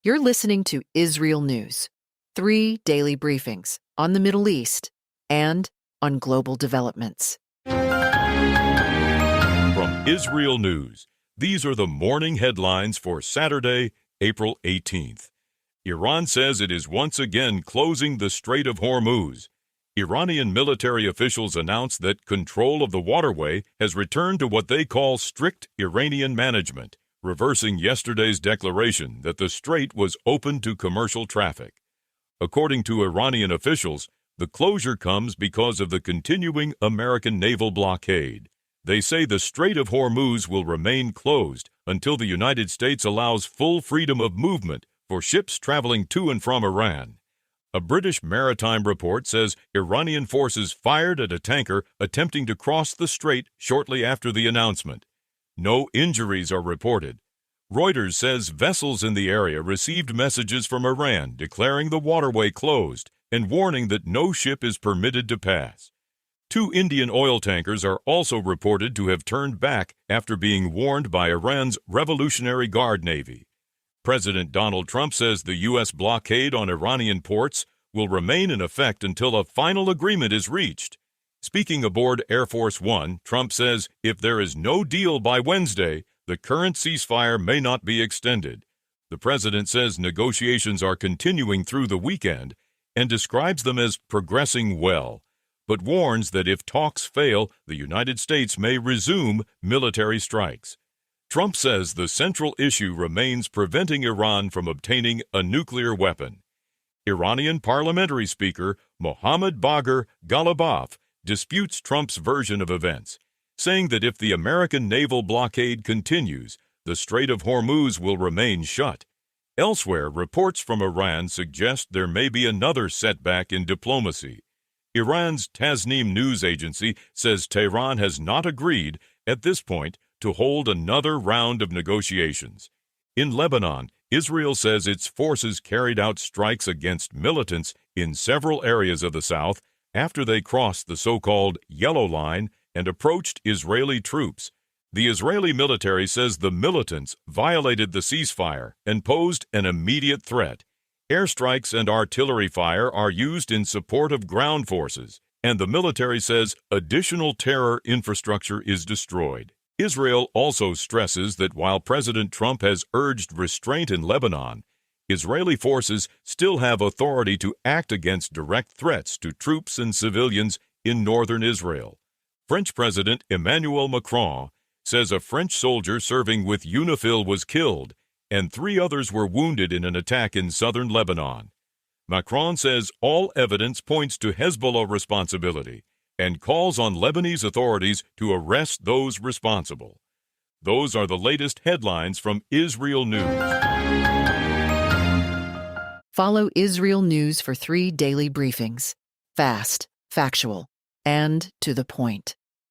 You're listening to IsReal News, 3 daily briefings on the Middle East and on global developments. From IsReal News, these are the morning headlines for Saturday, April 18th. Iran says it is once again closing the Strait of Hormuz. Iranian military officials announced that control of the waterway has returned to what they call strict Iranian management, reversing yesterday's declaration that the strait was open to commercial traffic. According to Iranian officials, the closure comes because of the continuing American naval blockade. They say the Strait of Hormuz will remain closed until the United States allows full freedom of movement for ships traveling to and from Iran. A British maritime report says Iranian forces fired at a tanker attempting to cross the strait shortly after the announcement. No injuries are reported. Reuters says vessels in the area received messages from Iran declaring the waterway closed and warning that no ship is permitted to pass. 2 Indian oil tankers are also reported to have turned back after being warned by Iran's Revolutionary Guard Navy. President Donald Trump says the U.S. blockade on Iranian ports will remain in effect until a final agreement is reached. Speaking aboard Air Force One, Trump says if there is no deal by Wednesday, the current ceasefire may not be extended. The president says negotiations are continuing through the weekend and describes them as progressing well, but warns that if talks fail, the United States may resume military strikes. Trump says the central issue remains preventing Iran from obtaining a nuclear weapon. Iranian parliamentary speaker Mohammad Bagher Ghalibaf disputes Trump's version of events, saying that if the American naval blockade continues, the Strait of Hormuz will remain shut. Elsewhere, reports from Iran suggest there may be another setback in diplomacy. Iran's Tasnim news agency says Tehran has not agreed, at this point, to hold another round of negotiations. In Lebanon, Israel says its forces carried out strikes against militants in several areas of the south after they crossed the so-called Yellow Line and approached Israeli troops. The Israeli military says the militants violated the ceasefire and posed an immediate threat. Airstrikes and artillery fire are used in support of ground forces, and the military says additional terror infrastructure is destroyed. Israel also stresses that while President Trump has urged restraint in Lebanon, Israeli forces still have authority to act against direct threats to troops and civilians in northern Israel. French President Emmanuel Macron says a French soldier serving with UNIFIL was killed and 3 others were wounded in an attack in southern Lebanon. Macron says all evidence points to Hezbollah responsibility and calls on Lebanese authorities to arrest those responsible. Those are the latest headlines from IsReal News. Follow IsReal News for 3 daily briefings. Fast, factual, and to the point.